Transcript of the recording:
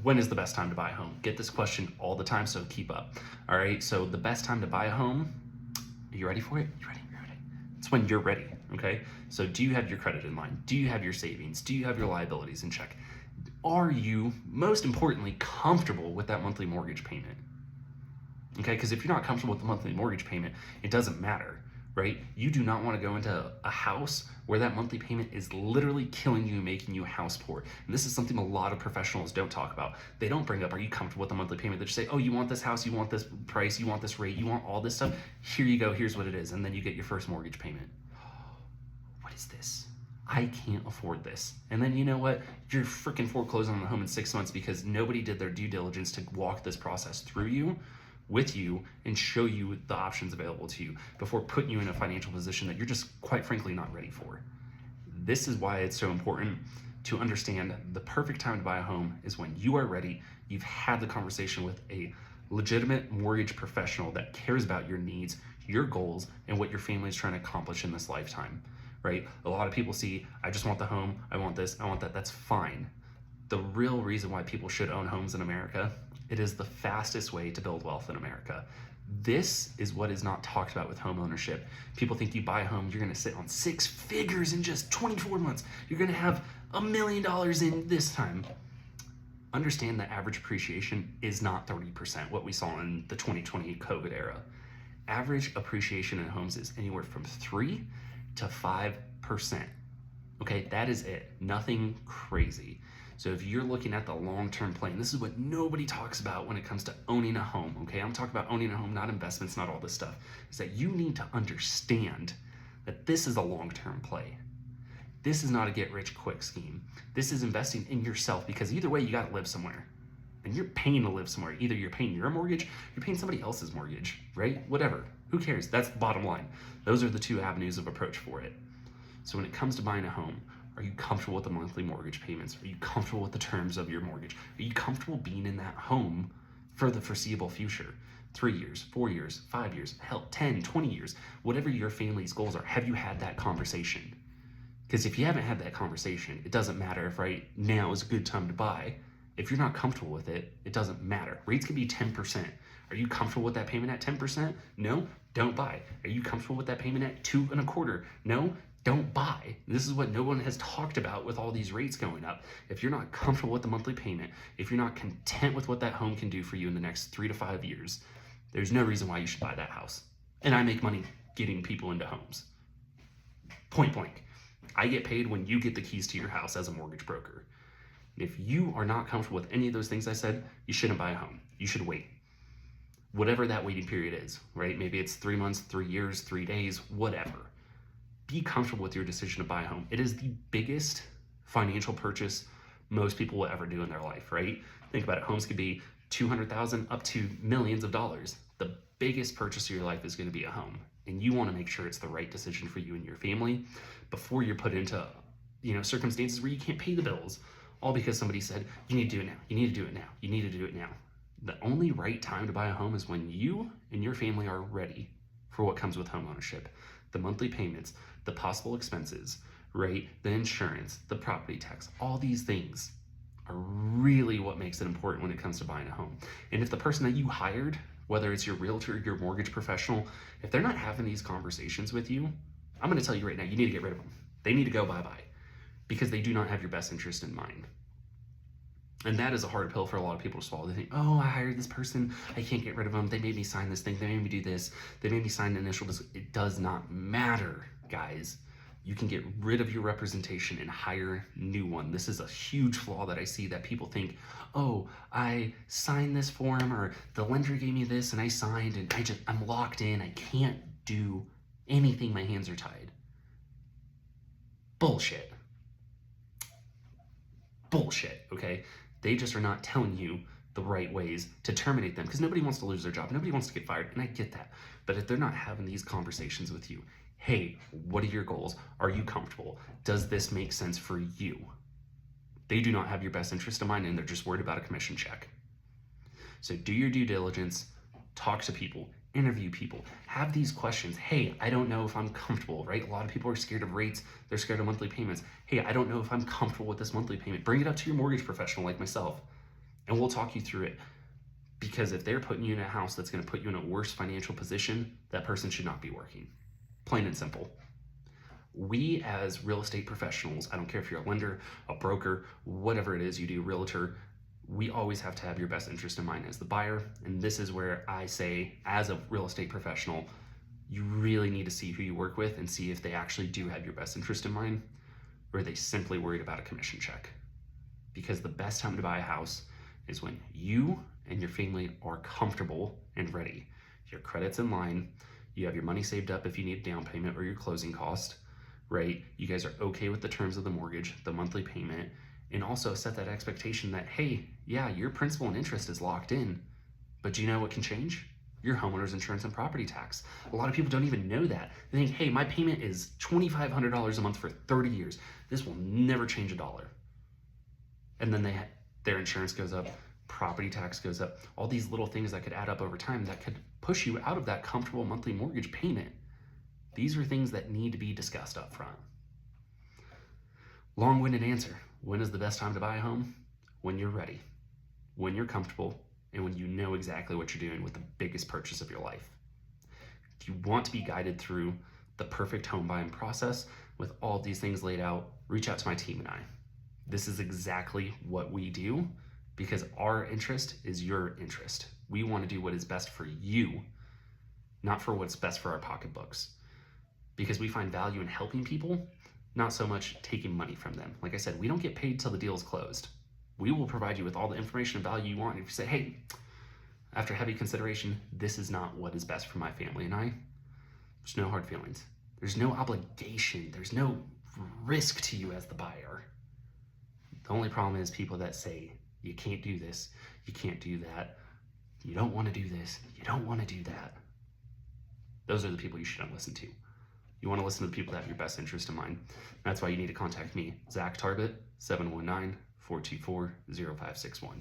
when is the best time to buy a home? Get this question all the time, so keep up. All right, so the best time to buy a home, are you ready for it? You ready? You're ready. It's when you're ready, okay? So do you have your credit in line? Do you have your savings? Do you have your liabilities in check? Are you, most importantly, comfortable with that monthly mortgage payment? Okay, because if you're not comfortable with the monthly mortgage payment, it doesn't matter, right? You do not want to go into a house where that monthly payment is literally killing you, making you house poor. And this is something a lot of professionals don't talk about. They don't bring up, are you comfortable with the monthly payment? They just say, oh, you want this house, you want this price, you want this rate, you want all this stuff. Here you go, here's what it is. And then you get your first mortgage payment. What is this? I can't afford this. And then you know what? You're freaking foreclosing on the home in 6 months because nobody did their due diligence to walk this process through you, with you, and show you the options available to you before putting you in a financial position that you're just quite frankly not ready for. This is why it's so important to understand the perfect time to buy a home is when you are ready, you've had the conversation with a legitimate mortgage professional that cares about your needs, your goals, and what your family is trying to accomplish in this lifetime, right? A lot of people see, I just want the home, I want this, I want that. That's fine. The real reason why people should own homes in America, it is the fastest way to build wealth in America. This is what is not talked about with home ownership. People think you buy a home, you're gonna sit on 6 figures in just 24 months. You're gonna have $1 million in this time. Understand that average appreciation is not 30%, what we saw in the 2020 COVID era. Average appreciation in homes is anywhere from 3 to 5%. Okay, that is it, nothing crazy. So if you're looking at the long-term plan, this is what nobody talks about when it comes to owning a home, okay? I'm talking about owning a home, not investments, not all this stuff. Is that you need to understand that this is a long-term play. This is not a get-rich-quick scheme. This is investing in yourself because either way, you gotta live somewhere. And you're paying to live somewhere. Either you're paying your mortgage, you're paying somebody else's mortgage, right? Whatever, who cares? That's the bottom line. Those are the two avenues of approach for it. So when it comes to buying a home, are you comfortable with the monthly mortgage payments? Are you comfortable with the terms of your mortgage? Are you comfortable being in that home for the foreseeable future? 3 years, 4 years, 5 years, hell, 10, 20 years, whatever your family's goals are, have you had that conversation? Because if you haven't had that conversation, it doesn't matter if right now is a good time to buy. If you're not comfortable with it, it doesn't matter. Rates can be 10%. Are you comfortable with that payment at 10%? No, don't buy. Are you comfortable with that payment at 2.25%? No, don't buy. This is what no one has talked about with all these rates going up. If you're not comfortable with the monthly payment, if you're not content with what that home can do for you in the next 3 to 5 years, there's no reason why you should buy that house. And I make money getting people into homes. Point blank. I get paid when you get the keys to your house as a mortgage broker. If you are not comfortable with any of those things I said, you shouldn't buy a home. You should wait. Whatever that waiting period is, right? Maybe it's 3 months, 3 years, 3 days, whatever. Be comfortable with your decision to buy a home. It is the biggest financial purchase most people will ever do in their life, right? Think about it. Homes could be $200,000 up to millions of dollars. The biggest purchase of your life is going to be a home. And you want to make sure it's the right decision for you and your family before you're put into, circumstances where you can't pay the bills, all because somebody said, you need to do it now. You need to do it now. You need to do it now. The only right time to buy a home is when you and your family are ready for what comes with home ownership. The monthly payments, the possible expenses, right? The insurance, the property tax, all these things are really what makes it important when it comes to buying a home. And if the person that you hired, whether it's your realtor, your mortgage professional, if they're not having these conversations with you, I'm gonna tell you right now, you need to get rid of them. They need to go bye-bye because they do not have your best interest in mind. And that is a hard pill for a lot of people to swallow. They think, oh, I hired this person, I can't get rid of them. They made me sign this thing, they made me do this, they made me sign an initial. It does not matter, guys. You can get rid of your representation and hire a new one. This is a huge flaw that I see, that people think, oh, I signed this form, or the lender gave me this and I signed and I'm locked in, I can't do anything, my hands are tied. Bullshit. Bullshit, okay? They just are not telling you the right ways to terminate them because nobody wants to lose their job. Nobody wants to get fired, and I get that. But if they're not having these conversations with you, hey, what are your goals? Are you comfortable? Does this make sense for you? They do not have your best interest in mind, and they're just worried about a commission check. So do your due diligence, talk to people, interview people, have these questions. Hey, I don't know if I'm comfortable, right? A lot of people are scared of rates. They're scared of monthly payments. Hey, I don't know if I'm comfortable with this monthly payment. Bring it up to your mortgage professional like myself. And we'll talk you through it. Because if they're putting you in a house that's going to put you in a worse financial position, that person should not be working. Plain and simple. We as real estate professionals, I don't care if you're a lender, a broker, whatever it is you do, realtor, we always have to have your best interest in mind as the buyer. And this is where I say, as a real estate professional, you really need to see who you work with and see if they actually do have your best interest in mind, or are they simply worried about a commission check. Because the best time to buy a house is when you and your family are comfortable and ready. Your credit's in line, you have your money saved up if you need a down payment or your closing cost, right? You guys are okay with the terms of the mortgage, the monthly payment, and also set that expectation that, hey, yeah, your principal and interest is locked in, but do you know what can change? Your homeowner's insurance and property tax. A lot of people don't even know that. They think, hey, my payment is $2,500 a month for 30 years. This will never change a dollar. And then their insurance goes up, property tax goes up, all these little things that could add up over time that could push you out of that comfortable monthly mortgage payment. These are things that need to be discussed up front. Long-winded answer. When is the best time to buy a home? When you're ready, when you're comfortable, and when you know exactly what you're doing with the biggest purchase of your life. If you want to be guided through the perfect home buying process with all these things laid out, reach out to my team and I. This is exactly what we do because our interest is your interest. We want to do what is best for you, not for what's best for our pocketbooks. Because we find value in helping people, not so much taking money from them. Like I said, we don't get paid till the deal is closed. We will provide you with all the information and value you want. If you say, hey, after heavy consideration, this is not what is best for my family and I, there's no hard feelings. There's no obligation. There's no risk to you as the buyer. The only problem is people that say, you can't do this, you can't do that, you don't want to do this, you don't want to do that. Those are the people you shouldn't listen to. You want to listen to the people that have your best interest in mind. That's why you need to contact me, Zach Tarbett, 719-424-0561.